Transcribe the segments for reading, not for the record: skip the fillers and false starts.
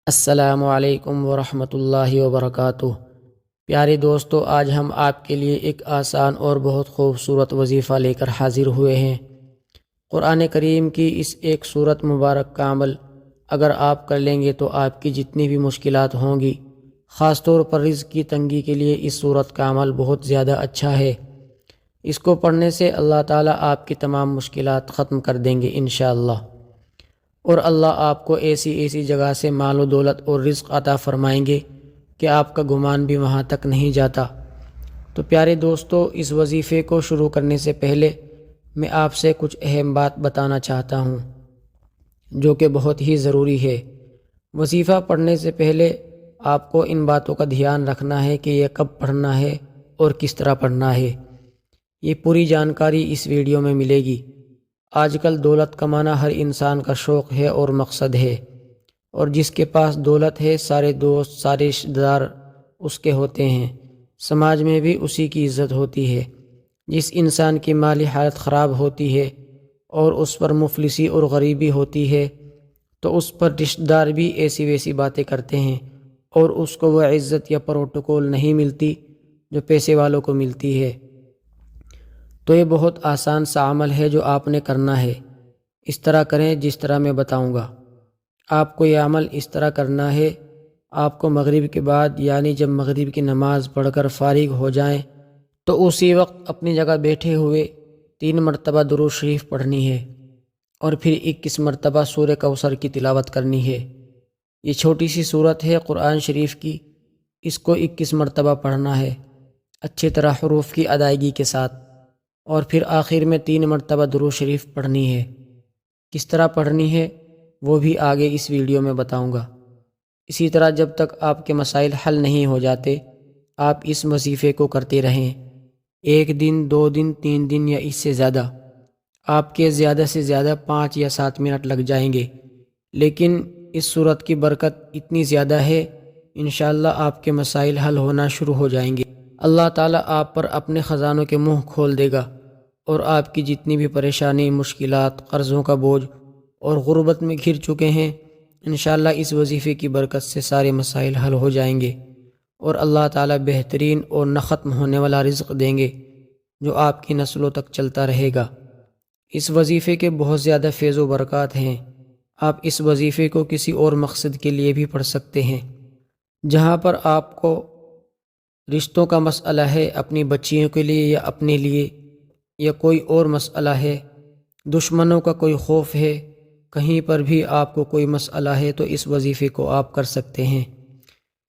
السلام علیکم ورحمۃ اللہ وبرکاتہ۔ پیارے دوستو، آج ہم آپ کے لیے ایک آسان اور بہت خوبصورت وظیفہ لے کر حاضر ہوئے ہیں۔ قرآن کریم کی اس ایک سورت مبارک کا عمل اگر آپ کر لیں گے تو آپ کی جتنی بھی مشکلات ہوں گی، خاص طور پر رزق کی تنگی کے لیے اس سورت کا عمل بہت زیادہ اچھا ہے۔ اس کو پڑھنے سے اللہ تعالیٰ آپ کی تمام مشکلات ختم کر دیں گے انشاءاللہ، اور اللہ آپ کو ایسی جگہ سے مال و دولت اور رزق عطا فرمائیں گے کہ آپ کا گمان بھی وہاں تک نہیں جاتا۔ تو پیارے دوستو، اس وظیفے کو شروع کرنے سے پہلے میں آپ سے کچھ اہم بات بتانا چاہتا ہوں جو کہ بہت ہی ضروری ہے۔ وظیفہ پڑھنے سے پہلے آپ کو ان باتوں کا دھیان رکھنا ہے کہ یہ کب پڑھنا ہے اور کس طرح پڑھنا ہے۔ یہ پوری جانکاری اس ویڈیو میں ملے گی۔ آج کل دولت کمانا ہر انسان کا شوق ہے اور مقصد ہے، اور جس کے پاس دولت ہے سارے دوست، سارے رشتہ دار اس کے ہوتے ہیں، سماج میں بھی اسی کی عزت ہوتی ہے۔ جس انسان کی مالی حالت خراب ہوتی ہے اور اس پر مفلسی اور غریبی ہوتی ہے تو اس پر رشتہ دار بھی ایسی ویسی باتیں کرتے ہیں اور اس کو وہ عزت یا پروٹوکول نہیں ملتی جو پیسے والوں کو ملتی ہے۔ تو یہ بہت آسان سا عمل ہے جو آپ نے کرنا ہے۔ اس طرح کریں جس طرح میں بتاؤں گا۔ آپ کو یہ عمل اس طرح کرنا ہے، آپ کو مغرب کے بعد، یعنی جب مغرب کی نماز پڑھ کر فارغ ہو جائیں تو اسی وقت اپنی جگہ بیٹھے ہوئے 3 مرتبہ درود شریف پڑھنی ہے، اور پھر 21 مرتبہ سورہ کوثر کی تلاوت کرنی ہے۔ یہ چھوٹی سی سورت ہے قرآن شریف کی، اس کو 21 مرتبہ پڑھنا ہے اچھی طرح حروف کی ادائیگی کے ساتھ، اور پھر آخر میں 3 مرتبہ درود شریف پڑھنی ہے۔ کس طرح پڑھنی ہے وہ بھی آگے اس ویڈیو میں بتاؤں گا۔ اسی طرح جب تک آپ کے مسائل حل نہیں ہو جاتے آپ اس وظیفے کو کرتے رہیں، 1 دن 2 دن 3 دن یا اس سے زیادہ، آپ کے زیادہ سے زیادہ 5 یا 7 منٹ لگ جائیں گے، لیکن اس صورت کی برکت اتنی زیادہ ہے، انشاءاللہ آپ کے مسائل حل ہونا شروع ہو جائیں گے۔ اللہ تعالیٰ آپ پر اپنے خزانوں کے منہ کھول دے گا، اور آپ کی جتنی بھی پریشانی، مشکلات، قرضوں کا بوجھ اور غربت میں گھر چکے ہیں، انشاءاللہ اس وظیفے کی برکت سے سارے مسائل حل ہو جائیں گے، اور اللہ تعالیٰ بہترین اور نہ ختم ہونے والا رزق دیں گے جو آپ کی نسلوں تک چلتا رہے گا۔ اس وظیفے کے بہت زیادہ فیض و برکات ہیں۔ آپ اس وظیفے کو کسی اور مقصد کے لیے بھی پڑھ سکتے ہیں۔ جہاں پر آپ کو رشتوں کا مسئلہ ہے، اپنی بچیوں کے لیے یا اپنے لیے، یا کوئی اور مسئلہ ہے، دشمنوں کا کوئی خوف ہے، کہیں پر بھی آپ کو کوئی مسئلہ ہے تو اس وظیفے کو آپ کر سکتے ہیں۔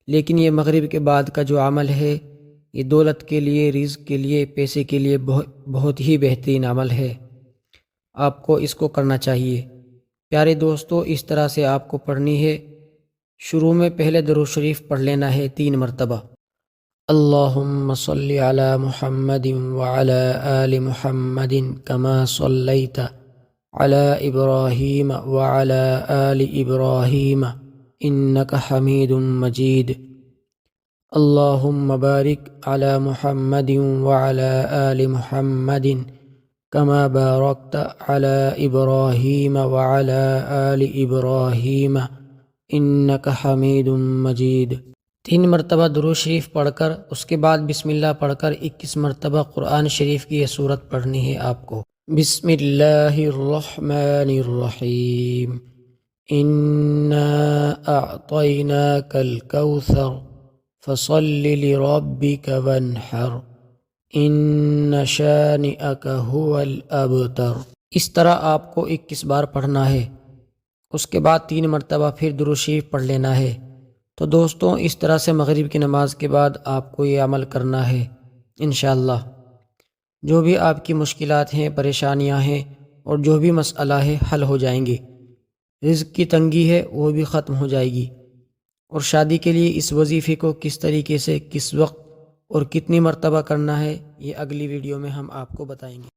لیکن یہ مغرب کے بعد کا جو عمل ہے یہ دولت کے لیے، رزق کے لیے، پیسے کے لیے بہت ہی بہترین عمل ہے، آپ کو اس کو کرنا چاہیے۔ پیارے دوستو، اس طرح سے آپ کو پڑھنی ہے۔ شروع میں پہلے درود شریف پڑھ لینا ہے 3 مرتبہ۔ اللہم صلی علی محمد وعلی آل محمد کما صلیت علی ابراہیم وعلی آل ابراہیم انک حمید مجید۔ اللہم بارک علی محمد وعلی آل محمد کما بارکت علی ابراہیم وعلی آل ابراہیم انک حمید مجید۔ 3 مرتبہ درود شریف پڑھ کر اس کے بعد بسم اللہ پڑھ کر 21 مرتبہ قرآن شریف کی یہ سورت پڑھنی ہے آپ کو۔ بسم اللہ الرحمن الرحیم، انا اعطیناک الکوثر فصل لربک وانحر ان شانئک هو الابتر۔ اس طرح آپ کو 21 بار پڑھنا ہے۔ اس کے بعد 3 مرتبہ پھر درود شریف پڑھ لینا ہے۔ تو دوستوں، اس طرح سے مغرب کی نماز کے بعد آپ کو یہ عمل کرنا ہے انشاءاللہ۔ جو بھی آپ کی مشکلات ہیں، پریشانیاں ہیں، اور جو بھی مسئلہ ہے حل ہو جائیں گے۔ رزق کی تنگی ہے وہ بھی ختم ہو جائے گی۔ اور شادی کے لیے اس وظیفے کو کس طریقے سے، کس وقت اور کتنی مرتبہ کرنا ہے یہ اگلی ویڈیو میں ہم آپ کو بتائیں گے۔